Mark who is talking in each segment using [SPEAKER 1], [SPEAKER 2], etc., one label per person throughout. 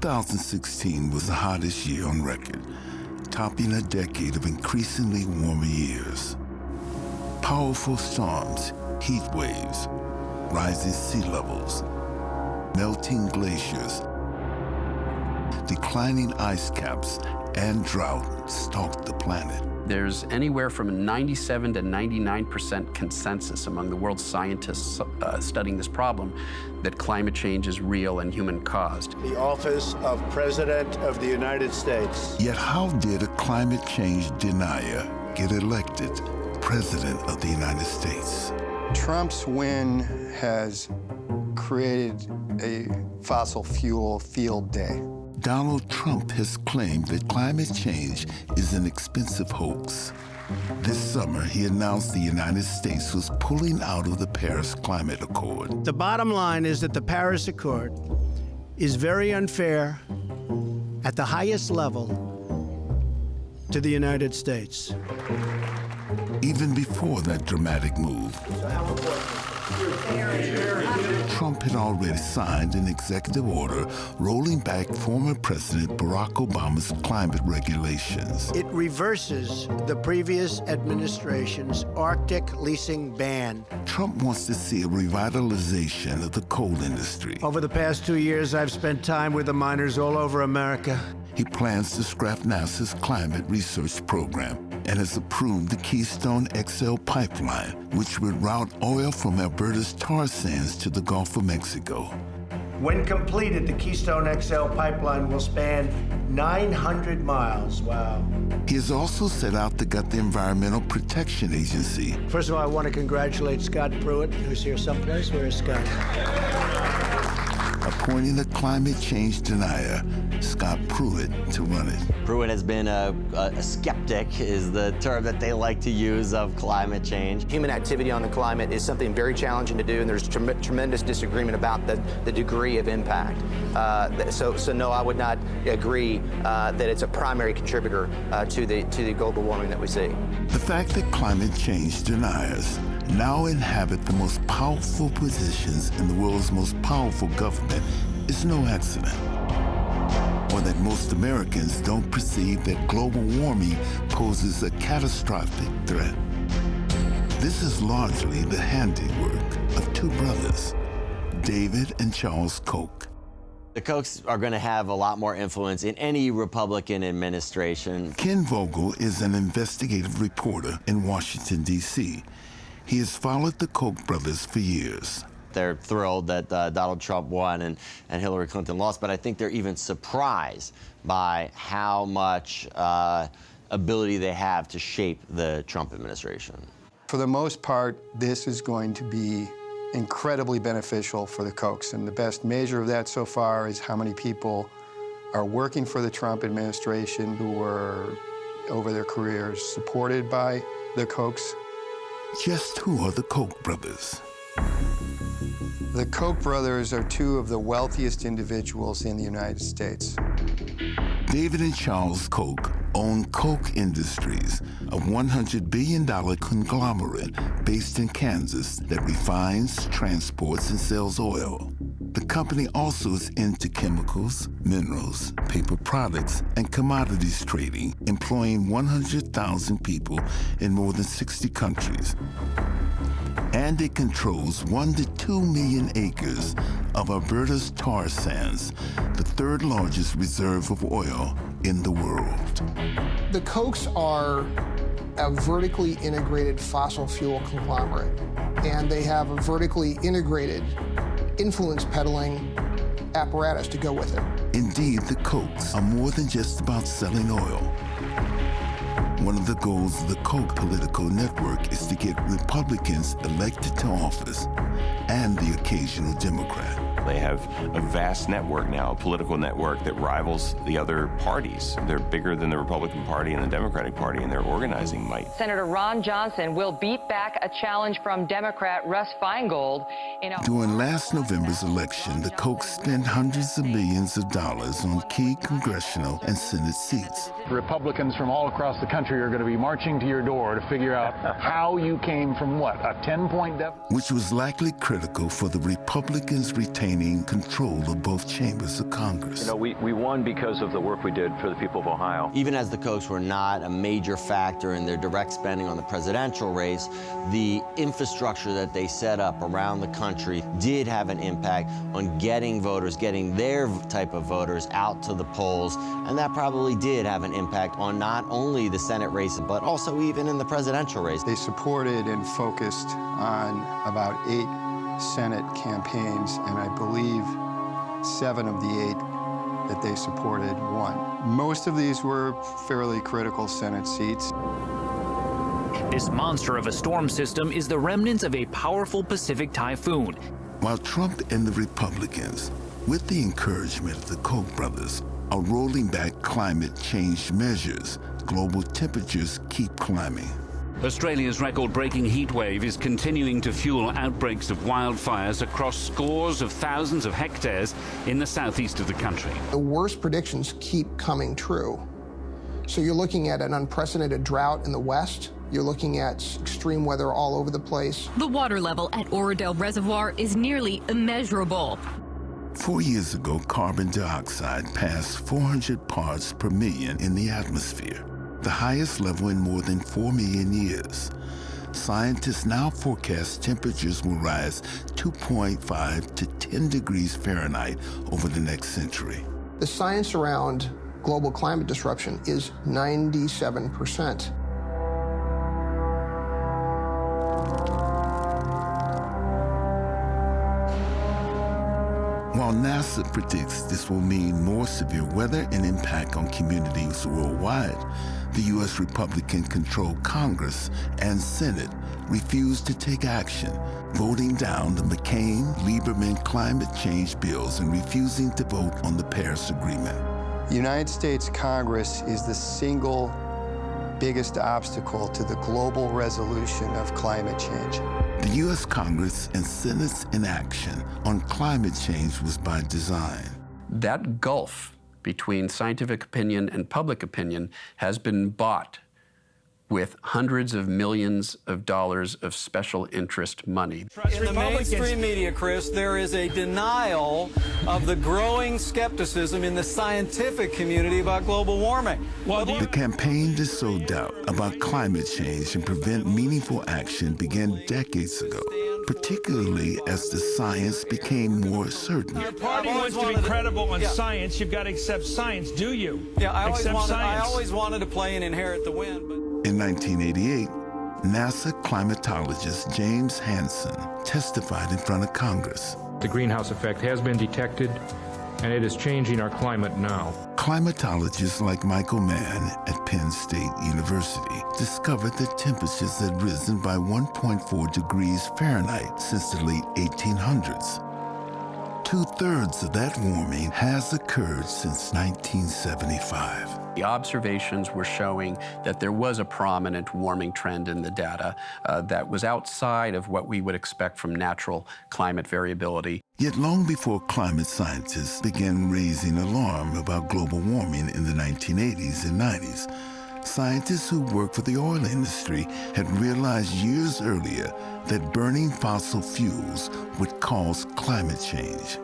[SPEAKER 1] 2016 was the hottest year on record, topping a decade of increasingly warmer years. Powerful storms, heat waves, rising sea levels, melting glaciers, declining ice caps, and drought stalked the planet.
[SPEAKER 2] There's anywhere from a 97 to 99% consensus among the world's scientists studying this problem that climate change is real and human-caused.
[SPEAKER 3] The office of President of the United States.
[SPEAKER 1] Yet how did a climate change denier get elected President of the United States?
[SPEAKER 4] Trump's win has created a fossil fuel field day.
[SPEAKER 1] Donald Trump has claimed that climate change is an expensive hoax. This summer, he announced the United States was pulling out of the Paris Climate Accord.
[SPEAKER 3] The bottom line is that the Paris Accord is very unfair at the highest level to the United States.
[SPEAKER 1] Even before that dramatic move, Trump had already signed an executive order rolling back former President Barack Obama's climate regulations.
[SPEAKER 3] It reverses the previous administration's Arctic leasing ban.
[SPEAKER 1] Trump wants to see a revitalization of the coal industry.
[SPEAKER 3] Over the past 2 years, I've spent time with the miners all over America.
[SPEAKER 1] He plans to scrap NASA's climate research program and has approved the Keystone XL pipeline, which would route oil from Alberta's tar sands to the Gulf of Mexico.
[SPEAKER 3] When completed, the Keystone XL pipeline will span 900 miles. Wow.
[SPEAKER 1] He has also set out to gut the Environmental Protection Agency.
[SPEAKER 3] First of all, I want to congratulate Scott Pruitt, who's here someplace. Where is Scott?
[SPEAKER 1] Appointing a climate change denier, Scott Pruitt, to run it.
[SPEAKER 5] Pruitt has been a skeptic, is the term that they like to use of climate change.
[SPEAKER 6] Human activity on the climate is something very challenging to do, and there's tremendous disagreement about the degree of impact. So no, I would not agree that it's a primary contributor to the global warming that we see.
[SPEAKER 1] The fact that climate change deniers now inhabit the most powerful positions in the world's most powerful government is no accident. Or that most Americans don't perceive that global warming poses a catastrophic threat. This is largely the handiwork of two brothers, David and Charles Koch.
[SPEAKER 5] The Kochs are going to have a lot more influence in any Republican administration.
[SPEAKER 1] Ken Vogel is an investigative reporter in Washington, D.C. He has followed the Koch brothers for years.
[SPEAKER 5] They're thrilled that Donald Trump won and Hillary Clinton lost, but I think they're even surprised by how much ability they have to shape the Trump administration.
[SPEAKER 4] For the most part, this is going to be incredibly beneficial for the Kochs, and the best measure of that so far is how many people are working for the Trump administration who were, over their careers, supported by the Kochs.
[SPEAKER 1] Just who are the Koch brothers?
[SPEAKER 4] The Koch brothers are two of the wealthiest individuals in the United States.
[SPEAKER 1] David and Charles Koch own Koch Industries, a $100 billion conglomerate based in Kansas that refines, transports, and sells oil. The company also is into chemicals, minerals, paper products, and commodities trading, employing 100,000 people in more than 60 countries. And it controls 1 to 2 million acres of Alberta's tar sands, the third largest reserve of oil in the world.
[SPEAKER 7] The Kochs are a vertically integrated fossil fuel conglomerate, and they have a vertically integrated influence peddling apparatus to go with it.
[SPEAKER 1] Indeed, the Kochs are more than just about selling oil. One of the goals of the Koch political network is to get Republicans elected to office and the occasional Democrat.
[SPEAKER 8] They have a vast network now, a political network that rivals the other parties. They're bigger than the Republican Party and the Democratic Party in their organizing might.
[SPEAKER 9] Senator Ron Johnson will beat back a challenge from Democrat Russ Feingold.
[SPEAKER 1] During last November's election, the Kochs spent hundreds of millions of dollars on key congressional and Senate seats.
[SPEAKER 10] Republicans from all across the country are going to be marching to your door to figure out how you came from what, a 10-point deficit?
[SPEAKER 1] Which was likely critical for the Republicans' retaining gaining control of both chambers of Congress.
[SPEAKER 10] You know, we won because of the work we did for the people of Ohio.
[SPEAKER 5] Even as the Kochs were not a major factor in their direct spending on the presidential race, the infrastructure that they set up around the country did have an impact on getting voters, getting their type of voters out to the polls, and that probably did have an impact on not only the Senate race, but also even in the presidential race.
[SPEAKER 4] They supported and focused on about 8 Senate campaigns, and I believe 7 of the 8 that they supported won. Most of these were fairly critical Senate seats.
[SPEAKER 11] This monster of a storm system is the remnants of a powerful Pacific typhoon.
[SPEAKER 1] While Trump and the Republicans, with the encouragement of the Koch brothers, are rolling back climate change measures, global temperatures keep climbing.
[SPEAKER 12] Australia's record-breaking heat wave is continuing to fuel outbreaks of wildfires across scores of thousands of hectares in the southeast of the country.
[SPEAKER 7] The worst predictions keep coming true. So you're looking at an unprecedented drought in the west. You're looking at extreme weather all over the place.
[SPEAKER 13] The water level at Oradell Reservoir is nearly immeasurable.
[SPEAKER 1] 4 years ago, carbon dioxide passed 400 parts per million in the atmosphere, the highest level in more than 4 million years. Scientists now forecast temperatures will rise 2.5 to 10 degrees Fahrenheit over the next century.
[SPEAKER 7] The science around global climate disruption is 97%.
[SPEAKER 1] While NASA predicts this will mean more severe weather and impact on communities worldwide, the U.S. Republican-controlled Congress and Senate refused to take action, voting down the McCain-Lieberman climate change bills and refusing to vote on the Paris Agreement.
[SPEAKER 4] The United States Congress is the single biggest obstacle to the global resolution of climate change.
[SPEAKER 1] The U.S. Congress and Senate's inaction on climate change was by design.
[SPEAKER 2] That gulf between scientific opinion and public opinion has been bought with hundreds of millions of dollars of special interest money.
[SPEAKER 14] In the mainstream media, Chris, there is a denial of the growing skepticism in the scientific community about global warming.
[SPEAKER 1] The campaign to sow doubt about climate change and prevent meaningful action began decades ago, particularly as the science became more certain.
[SPEAKER 15] Your party wants to be credible on science. You've got to accept science, do you?
[SPEAKER 14] Yeah, I always wanted to play and inherit the win. But
[SPEAKER 1] in 1988, NASA climatologist James Hansen testified in front of Congress.
[SPEAKER 10] The greenhouse effect has been detected, and it is changing our climate now.
[SPEAKER 1] Climatologists like Michael Mann at Penn State University discovered that temperatures had risen by 1.4 degrees Fahrenheit since the late 1800s. 2/3 of that warming has occurred since 1975.
[SPEAKER 2] The observations were showing that there was a prominent warming trend in the data that was outside of what we would expect from natural climate variability.
[SPEAKER 1] Yet long before climate scientists began raising alarm about global warming in the 1980s and 90s, scientists who worked for the oil industry had realized years earlier that burning fossil fuels would cause climate change.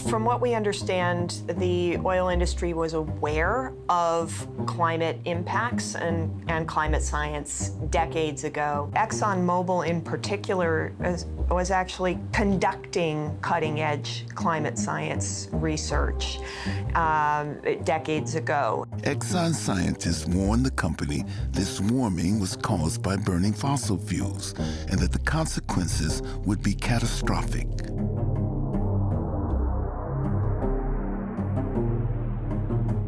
[SPEAKER 16] From what we understand, the oil industry was aware of climate impacts and climate science decades ago. ExxonMobil in particular was actually conducting cutting-edge climate science research decades ago.
[SPEAKER 1] Exxon scientists warned the company this warming was caused by burning fossil fuels and that the consequences would be catastrophic.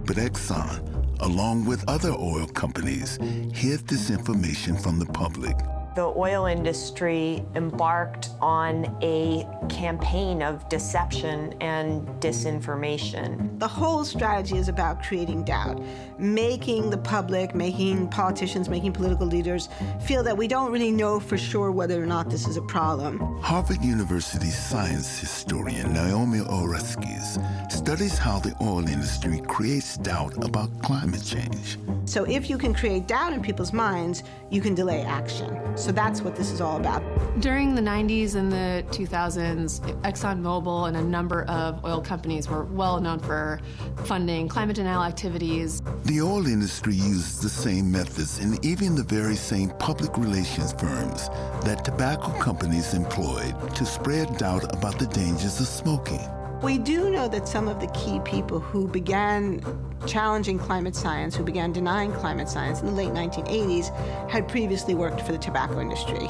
[SPEAKER 1] But Exxon, along with other oil companies, hid this information from the public.
[SPEAKER 16] The oil industry embarked on a campaign of deception and disinformation.
[SPEAKER 17] The whole strategy is about creating doubt, making the public, making politicians, making political leaders feel that we don't really know for sure whether or not this is a problem.
[SPEAKER 1] Harvard University science historian Naomi Oreskes studies how the oil industry creates doubt about climate change.
[SPEAKER 17] So if you can create doubt in people's minds, you can delay action. So that's what this is all about.
[SPEAKER 18] During the 90s and the 2000s, ExxonMobil and a number of oil companies were well known for funding climate denial activities.
[SPEAKER 1] The oil industry used the same methods and even the very same public relations firms that tobacco companies employed to spread doubt about the dangers of smoking.
[SPEAKER 17] We do know that some of the key people who began challenging climate science, who began denying climate science in the late 1980s, had previously worked for the tobacco industry.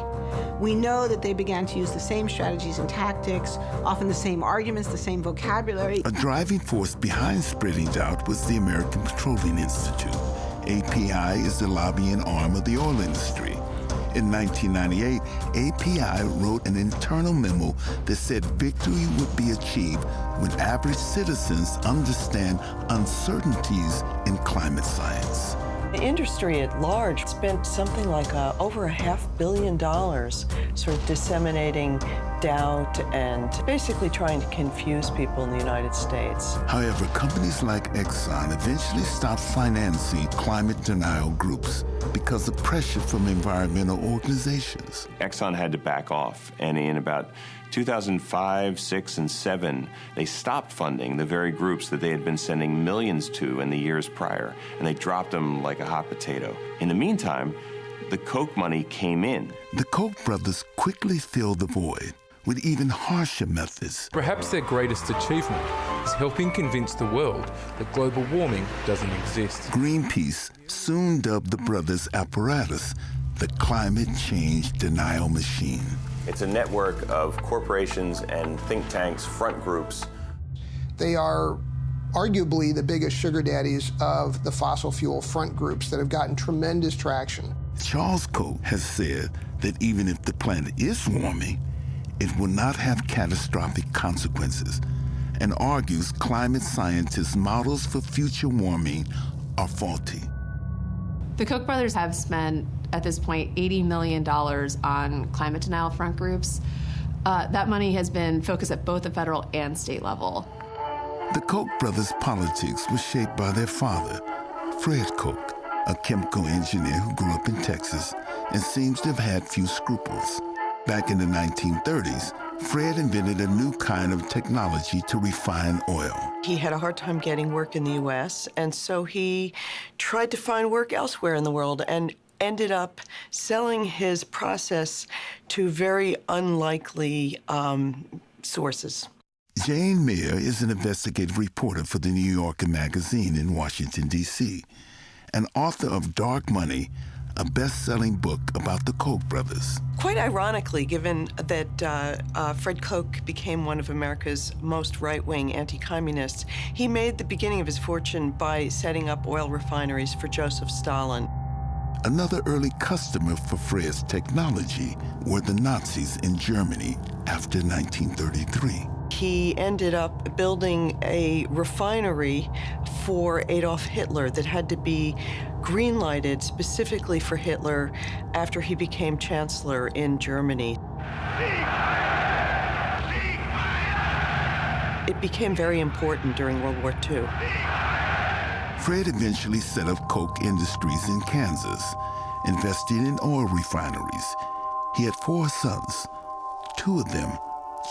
[SPEAKER 17] We know that they began to use the same strategies and tactics, often the same arguments, the same vocabulary.
[SPEAKER 1] A driving force behind spreading doubt was the American Petroleum Institute. API is the lobbying arm of the oil industry. In 1998, API wrote an internal memo that said victory would be achieved when average citizens understand uncertainties in climate science.
[SPEAKER 19] The industry at large spent something like over $500 million sort of disseminating doubt and basically trying to confuse people in the United States.
[SPEAKER 1] However, companies like Exxon eventually stopped financing climate denial groups because of pressure from environmental organizations.
[SPEAKER 8] Exxon had to back off, and in about 2005, 6, and 7, they stopped funding the very groups that they had been sending millions to in the years prior, and they dropped them like a hot potato. In the meantime, the Koch money came in.
[SPEAKER 1] The Koch brothers quickly filled the void with even harsher methods.
[SPEAKER 20] Perhaps their greatest achievement is helping convince the world that global warming doesn't exist.
[SPEAKER 1] Greenpeace soon dubbed the brothers' apparatus the climate change denial machine.
[SPEAKER 8] It's a network of corporations and think tanks, front groups.
[SPEAKER 7] They are arguably the biggest sugar daddies of the fossil fuel front groups that have gotten tremendous traction.
[SPEAKER 1] Charles Koch has said that even if the planet is warming, it will not have catastrophic consequences, and argues climate scientists' models for future warming are faulty.
[SPEAKER 18] The Koch brothers have spent, at this point, $80 million on climate denial front groups. That money has been focused at both the federal and state level.
[SPEAKER 1] The Koch brothers' politics was shaped by their father, Fred Koch, a chemical engineer who grew up in Texas and seems to have had few scruples. Back in the 1930s, Fred invented a new kind of technology to refine oil.
[SPEAKER 19] He had a hard time getting work in the U.S., and so he tried to find work elsewhere in the world and ended up selling his process to very unlikely sources.
[SPEAKER 1] Jane Mayer is an investigative reporter for the New Yorker magazine in Washington, D.C., and author of Dark Money, a best-selling book about the Koch brothers.
[SPEAKER 19] Quite ironically, given that Fred Koch became one of America's most right-wing anti-communists, he made the beginning of his fortune by setting up oil refineries for Joseph Stalin.
[SPEAKER 1] Another early customer for Fred's technology were the Nazis in Germany after 1933.
[SPEAKER 19] He ended up building a refinery for Adolf Hitler that had to be green-lighted specifically for Hitler after he became chancellor in Germany. It became very important during World War II.
[SPEAKER 1] Fred eventually set up Koch Industries in Kansas, investing in oil refineries. He had 4 sons. 2 of them,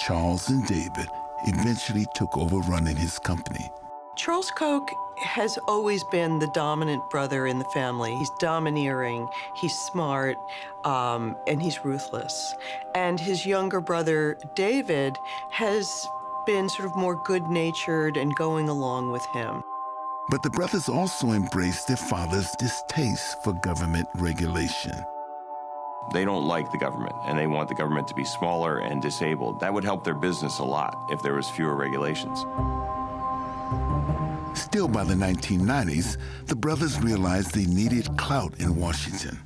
[SPEAKER 1] Charles and David, eventually took over running his company.
[SPEAKER 19] Charles Koch has always been the dominant brother in the family. He's domineering, he's smart, and he's ruthless. And his younger brother, David, has been sort of more good-natured and going along with him.
[SPEAKER 1] But the brothers also embraced their father's distaste for government regulation.
[SPEAKER 8] They don't like the government, and they want the government to be smaller and disabled. That would help their business a lot if there was fewer regulations.
[SPEAKER 1] Still, by the 1990s, the brothers realized they needed clout in Washington.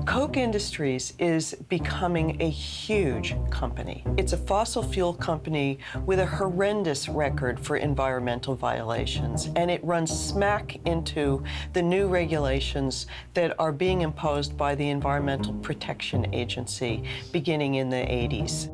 [SPEAKER 19] Koch Industries is becoming a huge company. It's a fossil fuel company with a horrendous record for environmental violations, and it runs smack into the new regulations that are being imposed by the Environmental Protection Agency beginning in the 80s.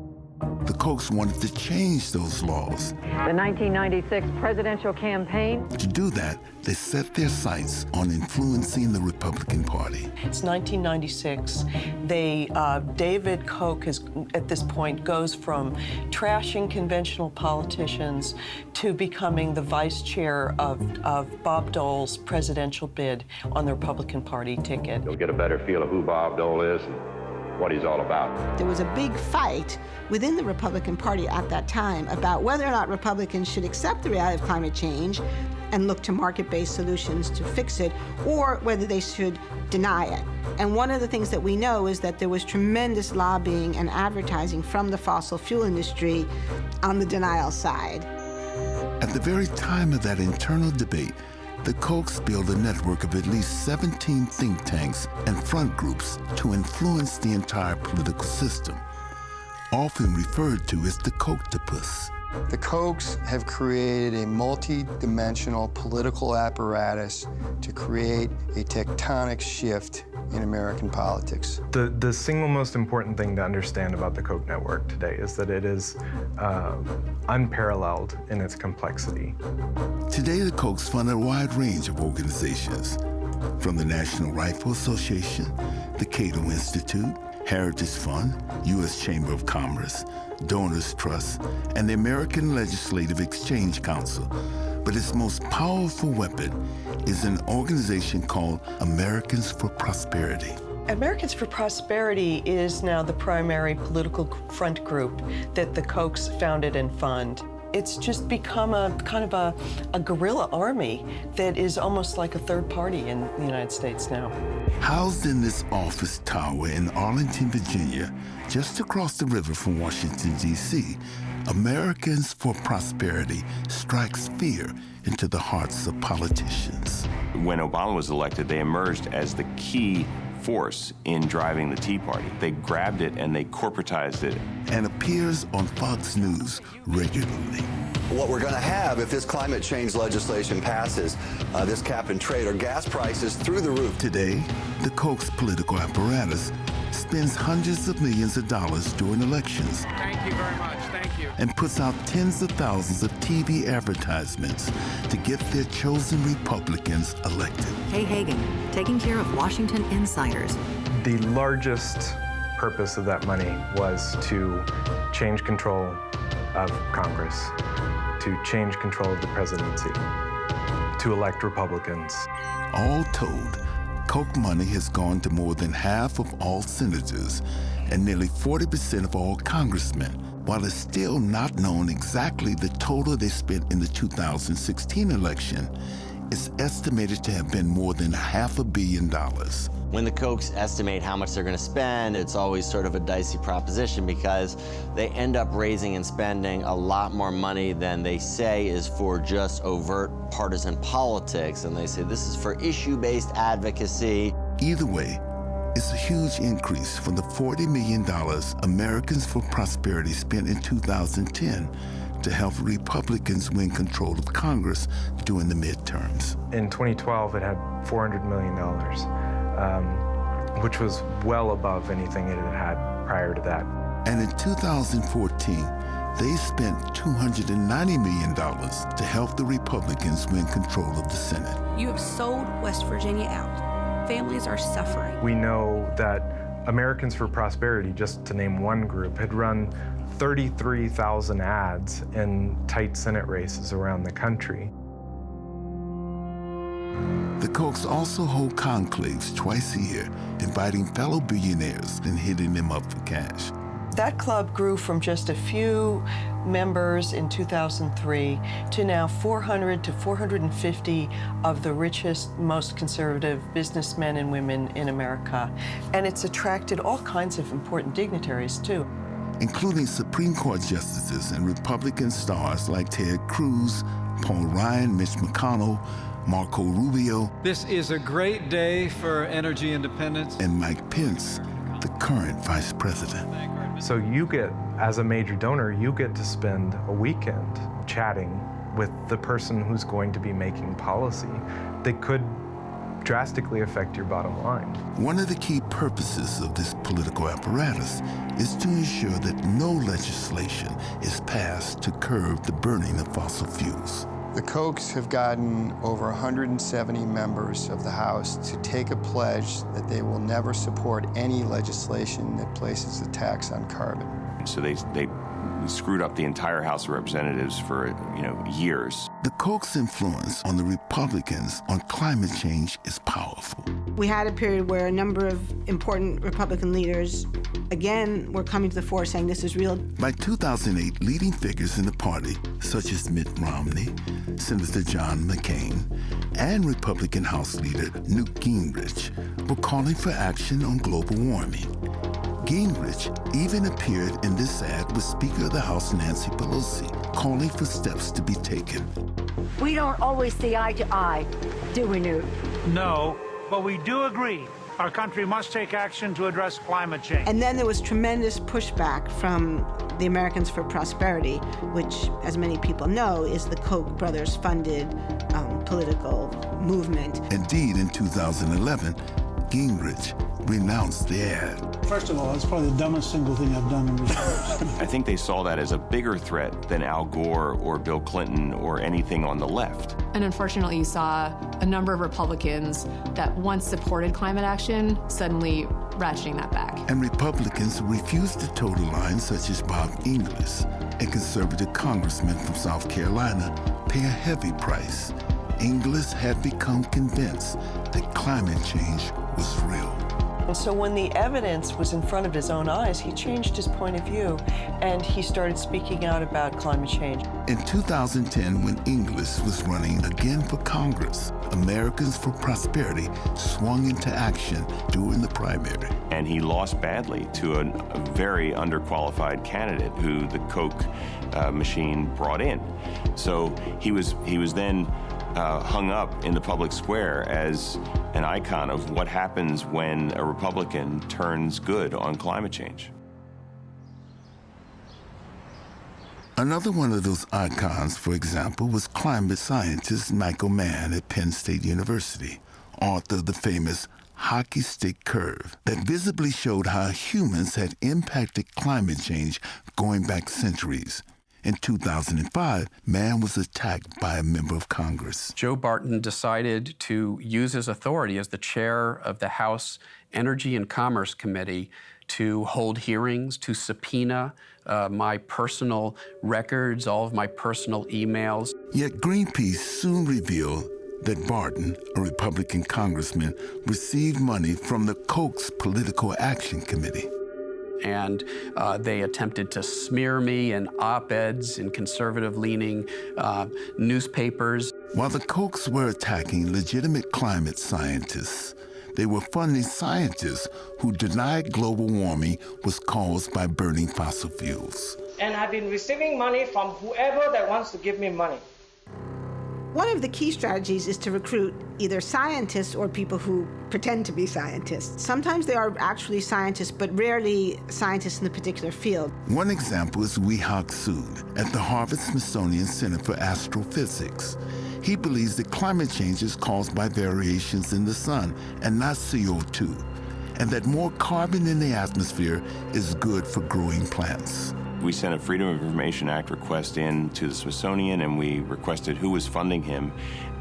[SPEAKER 1] The Kochs wanted to change those laws.
[SPEAKER 9] The 1996 presidential campaign.
[SPEAKER 1] To do that, they set their sights on influencing the Republican Party.
[SPEAKER 19] It's 1996. David Koch at this point goes from trashing conventional politicians to becoming the vice chair of Bob Dole's presidential bid on the Republican Party ticket.
[SPEAKER 21] You'll get a better feel of who Bob Dole is and what he's all about.
[SPEAKER 17] There was a big fight within the Republican Party at that time about whether or not Republicans should accept the reality of climate change and look to market-based solutions to fix it, or whether they should deny it. And one of the things that we know is that there was tremendous lobbying and advertising from the fossil fuel industry on the denial side.
[SPEAKER 1] At the very time of that internal debate, the Kochs built a network of at least 17 think tanks and front groups to influence the entire political system, often referred to as the Kochtopus.
[SPEAKER 4] The Kochs have created a multi-dimensional political apparatus to create a tectonic shift in American politics.
[SPEAKER 22] The single most important thing to understand about the Koch network today is that it is unparalleled in its complexity.
[SPEAKER 1] Today, the Kochs fund a wide range of organizations, from the National Rifle Association, the Cato Institute, Heritage Fund, U.S. Chamber of Commerce, Donors Trust, and the American Legislative Exchange Council. But its most powerful weapon is an organization called Americans for Prosperity.
[SPEAKER 19] Americans for Prosperity is now the primary political front group that the Kochs founded and fund. It's just become a kind of a guerrilla army that is almost like a third party in the United States now.
[SPEAKER 1] Housed in this office tower in Arlington, Virginia, just across the river from Washington, D.C., Americans for Prosperity strikes fear into the hearts of politicians.
[SPEAKER 8] When Obama was elected, they emerged as the key force in driving the Tea Party. They grabbed it and they corporatized it.
[SPEAKER 1] And appears on Fox News regularly.
[SPEAKER 23] What we're going to have if this climate change legislation passes, this cap and trade, are gas prices through the roof.
[SPEAKER 1] Today, the Koch's political apparatus spends hundreds of millions of dollars during elections.
[SPEAKER 15] Thank you very much. Thank you.
[SPEAKER 1] And puts out tens of thousands of TV advertisements to get their chosen Republicans elected.
[SPEAKER 24] Kay Hagan, taking care of Washington insiders.
[SPEAKER 22] The largest purpose of that money was to change control of Congress, to change control of the presidency, to elect Republicans.
[SPEAKER 1] All told, Koch money has gone to more than half of all senators and nearly 40% of all congressmen. While it's still not known exactly the total they spent in the 2016 election, it's estimated to have been more than $500 million.
[SPEAKER 5] When the Kochs estimate how much they're going to spend, it's always sort of a dicey proposition because they end up raising and spending a lot more money than they say is for just overt partisan politics. And they say this is for issue-based advocacy.
[SPEAKER 1] Either way, it's a huge increase from the $40 million Americans for Prosperity spent in 2010 to help Republicans win control of Congress during the midterms.
[SPEAKER 22] In 2012, it had $400 million, which was well above anything it had had prior to that.
[SPEAKER 1] And in 2014, they spent $290 million to help the Republicans win control of the Senate.
[SPEAKER 25] You have sold West Virginia out. Families are suffering.
[SPEAKER 22] We know that Americans for Prosperity, just to name one group, had run 33,000 ads in tight Senate races around the country.
[SPEAKER 1] The Kochs also hold conclaves twice a year, inviting fellow billionaires and hitting them up for cash.
[SPEAKER 19] That club grew from just a few members in 2003 to now 400 to 450 of the richest, most conservative businessmen and women in America. And it's attracted all kinds of important dignitaries, too,
[SPEAKER 1] including Supreme Court justices and Republican stars like Ted Cruz, Paul Ryan, Mitch McConnell, Marco Rubio.
[SPEAKER 14] This is a great day for energy independence.
[SPEAKER 1] And Mike Pence, the current vice president.
[SPEAKER 22] So you get, as a major donor, you get to spend a weekend chatting with the person who's going to be making policy that could drastically affect your bottom line.
[SPEAKER 1] One of the key purposes of this political apparatus is to ensure that no legislation is passed to curb the burning of fossil fuels.
[SPEAKER 4] The Kochs have gotten over 170 members of the House to take a pledge that they will never support any legislation that places a tax on carbon.
[SPEAKER 8] So they screwed up the entire House of Representatives for, years.
[SPEAKER 1] The Koch's influence on the Republicans on climate change is powerful.
[SPEAKER 17] We had a period where a number of important Republican leaders, again, were coming to the fore saying this is real.
[SPEAKER 1] By 2008, leading figures in the party, such as Mitt Romney, Senator John McCain, and Republican House leader Newt Gingrich, were calling for action on global warming. Gingrich even appeared in this ad with Speaker of the House Nancy Pelosi, calling for steps to be taken.
[SPEAKER 3] We don't always see eye to eye, do we, Newt?
[SPEAKER 15] No, but we do agree our country must take action to address climate change.
[SPEAKER 17] And then there was tremendous pushback from the Americans for Prosperity, which, as many people know, is the Koch brothers funded political movement.
[SPEAKER 1] Indeed, in 2011, Gingrich renounced the ad.
[SPEAKER 6] First of all, it's probably the dumbest single thing I've done in recent years.
[SPEAKER 8] I think they saw that as a bigger threat than Al Gore or Bill Clinton or anything on the left.
[SPEAKER 18] And unfortunately, you saw a number of Republicans that once supported climate action suddenly ratcheting that back.
[SPEAKER 1] And Republicans refused to toe the line, such as Bob Inglis, a conservative congressman from South Carolina, pay a heavy price. Inglis had become convinced that climate change was real.
[SPEAKER 19] And so when the evidence was in front of his own eyes, he changed his point of view and he started speaking out about climate change.
[SPEAKER 1] In 2010, when Inglis was running again for Congress, Americans for Prosperity swung into action during the primary.
[SPEAKER 8] And he lost badly to a very underqualified candidate who the Koch machine brought in. So he was then hung up in the public square as an icon of what happens when a Republican turns good on climate change.
[SPEAKER 1] Another one of those icons, for example, was climate scientist Michael Mann at Penn State University, author of the famous hockey stick curve that visibly showed how humans had impacted climate change going back centuries. In 2005, Mann was attacked by a member of Congress.
[SPEAKER 2] Joe Barton decided to use his authority as the chair of the House Energy and Commerce Committee to hold hearings, to subpoena my personal records, all of my personal emails.
[SPEAKER 1] Yet Greenpeace soon revealed that Barton, a Republican congressman, received money from the Koch's Political Action Committee.
[SPEAKER 2] And they attempted to smear me in op-eds in conservative-leaning newspapers.
[SPEAKER 1] While the Kochs were attacking legitimate climate scientists, they were funding scientists who denied global warming was caused by burning fossil fuels.
[SPEAKER 11] And I've been receiving money from whoever that wants to give me money.
[SPEAKER 17] One of the key strategies is to recruit either scientists or people who pretend to be scientists. Sometimes they are actually scientists, but rarely scientists in the particular field.
[SPEAKER 1] One example is Wee-Hock Sood at the Harvard-Smithsonian Center for Astrophysics. He believes that climate change is caused by variations in the sun and not CO2, and that more carbon in the atmosphere is good for growing plants.
[SPEAKER 8] We sent a Freedom of Information Act request in to the Smithsonian, and we requested who was funding him,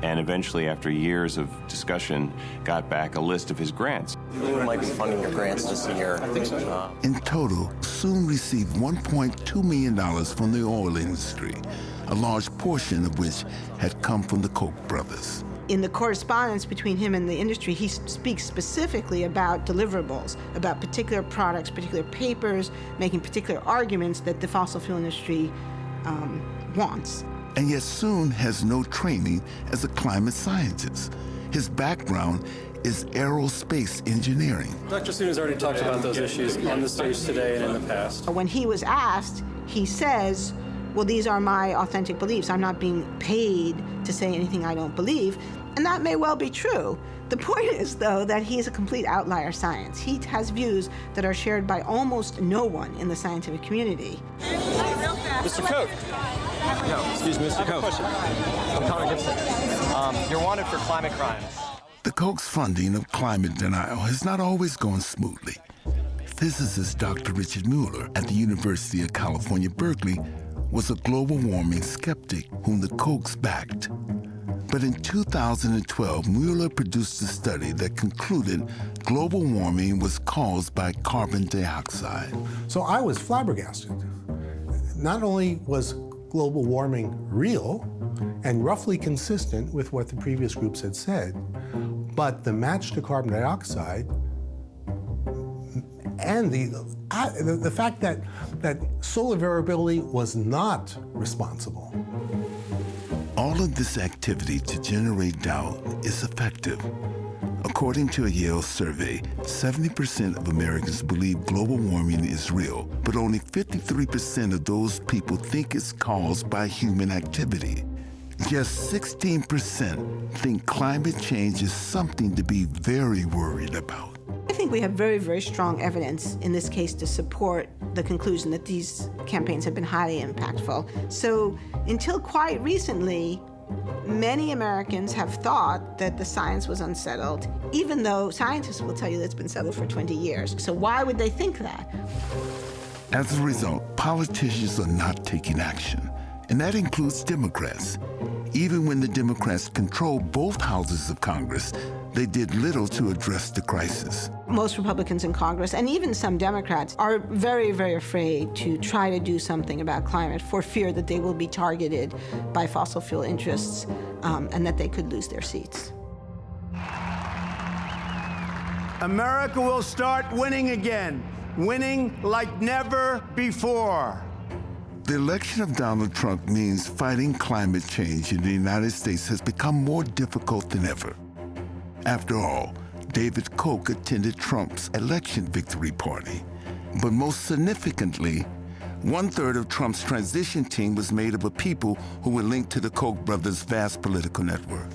[SPEAKER 8] and eventually, after years of discussion, got back a list of his grants.
[SPEAKER 5] Who might be funding your grants this year? I think so.
[SPEAKER 1] In total, Soon received $1.2 million from the oil industry, a large portion of which had come from the Koch brothers.
[SPEAKER 17] In the correspondence between him and the industry, he speaks specifically about deliverables, about particular products, particular papers, making particular arguments that the fossil fuel industry wants.
[SPEAKER 1] And yet Soon has no training as a climate scientist. His background is aerospace engineering.
[SPEAKER 12] Dr. Soon has already talked about those issues on the stage today and in the past.
[SPEAKER 17] When he was asked, he says, well, these are my authentic beliefs. I'm not being paid to say anything I don't believe. And that may well be true. The point is, though, that he is a complete outlier science. He has views that are shared by almost no one in the scientific community.
[SPEAKER 12] Mr. Koch.
[SPEAKER 5] No, excuse me, Mr. Koch.
[SPEAKER 12] Question.
[SPEAKER 5] I'm Connor Gibson. You're wanted for climate crimes.
[SPEAKER 1] The Koch's funding of climate denial has not always gone smoothly. Physicist Dr. Richard Mueller at the University of California, Berkeley, was a global warming skeptic whom the Kochs backed. But in 2012, Mueller produced a study that concluded global warming was caused by carbon dioxide.
[SPEAKER 7] So I was flabbergasted. Not only was global warming real and roughly consistent with what the previous groups had said, but the match to carbon dioxide and the fact that solar variability was not responsible.
[SPEAKER 1] All of this activity to generate doubt is effective. According to a Yale survey, 70% of Americans believe global warming is real, but only 53% of those people think it's caused by human activity. Just 16% think climate change is something to be very worried about.
[SPEAKER 17] I think we have very, very strong evidence in this case to support the conclusion that these campaigns have been highly impactful. So until quite recently, many Americans have thought that the science was unsettled, even though scientists will tell you that it's been settled for 20 years. So why would they think that?
[SPEAKER 1] As a result, politicians are not taking action, and that includes Democrats. Even when the Democrats controlled both houses of Congress, they did little to address the crisis.
[SPEAKER 17] Most Republicans in Congress, and even some Democrats, are very, very afraid to try to do something about climate for fear that they will be targeted by fossil fuel interests and that they could lose their seats.
[SPEAKER 10] America will start winning again, winning like never before.
[SPEAKER 1] The election of Donald Trump means fighting climate change in the United States has become more difficult than ever. After all, David Koch attended Trump's election victory party. But most significantly, 1/3 of Trump's transition team was made up of people who were linked to the Koch brothers' vast political network.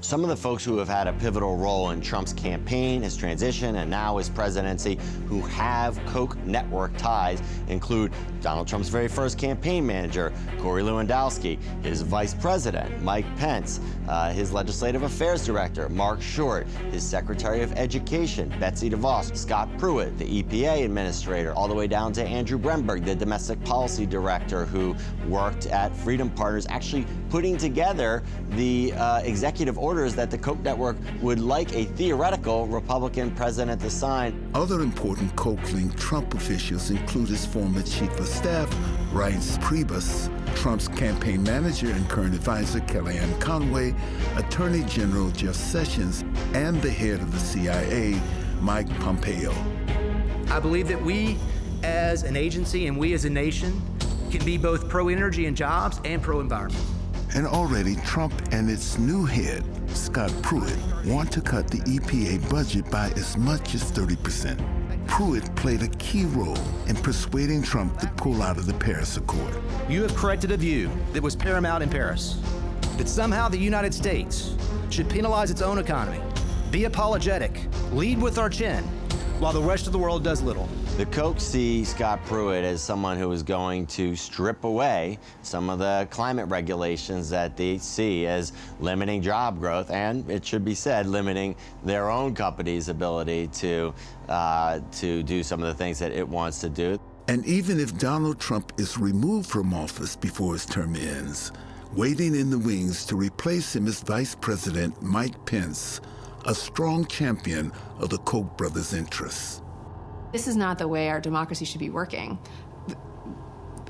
[SPEAKER 5] Some of the folks who have had a pivotal role in Trump's campaign, his transition, and now his presidency, who have Koch network ties, include Donald Trump's very first campaign manager, Corey Lewandowski, his vice president, Mike Pence, his legislative affairs director, Mark Short, his secretary of education, Betsy DeVos, Scott Pruitt, the EPA administrator, all the way down to Andrew Bremberg, the domestic policy director who worked at Freedom Partners, actually putting together the executive orders that the Koch network would like a theoretical Republican president to sign.
[SPEAKER 1] Other important Koch-linked Trump officials include his former chief of staff, Reince Priebus, Trump's campaign manager and current advisor, Kellyanne Conway, Attorney General Jeff Sessions, and the head of the CIA, Mike Pompeo.
[SPEAKER 13] I believe that we as an agency and we as a nation can be both pro-energy and jobs and pro-environment.
[SPEAKER 1] And already Trump and its new head, Scott Pruitt, want to cut the EPA budget by as much as 30%. Pruitt played a key role in persuading Trump to pull out of the Paris Accord.
[SPEAKER 13] You have corrected a view that was paramount in Paris, that somehow the United States should penalize its own economy, be apologetic, lead with our chin, while the rest of the world does little.
[SPEAKER 5] The Koch see Scott Pruitt as someone who is going to strip away some of the climate regulations that they see as limiting job growth, and it should be said, limiting their own company's ability to do some of the things that it wants to do.
[SPEAKER 1] And even if Donald Trump is removed from office before his term ends, waiting in the wings to replace him is Vice President Mike Pence, a strong champion of the Koch brothers' interests.
[SPEAKER 18] This is not the way our democracy should be working.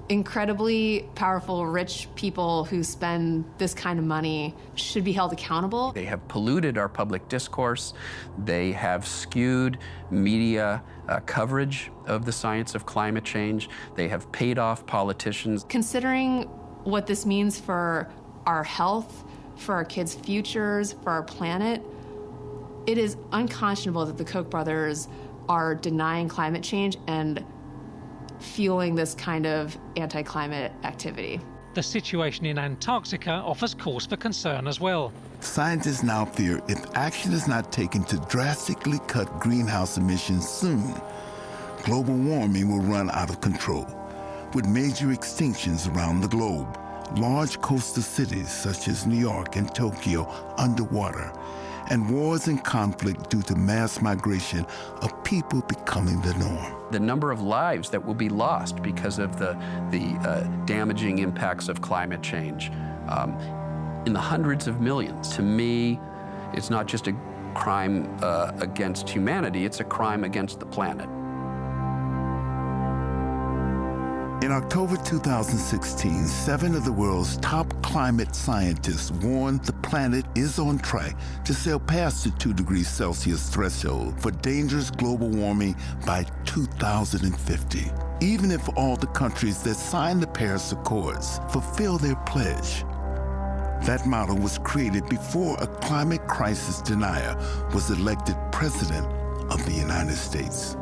[SPEAKER 18] Incredibly powerful, rich people who spend this kind of money should be held accountable.
[SPEAKER 2] They have polluted our public discourse. They have skewed media coverage of the science of climate change. They have paid off politicians.
[SPEAKER 18] Considering what this means for our health, for our kids' futures, for our planet, it is unconscionable that the Koch brothers are denying climate change and fueling this kind of anti-climate activity.
[SPEAKER 16] The situation in Antarctica offers cause for concern as well.
[SPEAKER 1] Scientists now fear if action is not taken to drastically cut greenhouse emissions soon, global warming will run out of control, with major extinctions around the globe, large coastal cities such as New York and Tokyo underwater, and wars and conflict due to mass migration of people becoming the norm.
[SPEAKER 2] The number of lives that will be lost because of the damaging impacts of climate change in the hundreds of millions. To me, it's not just a crime against humanity, it's a crime against the planet.
[SPEAKER 1] In October 2016, 7 of the world's top climate scientists warned the planet is on track to sail past the 2 degrees Celsius threshold for dangerous global warming by 2050. Even if all the countries that signed the Paris Accords fulfill their pledge. That model was created before a climate crisis denier was elected president of the United States.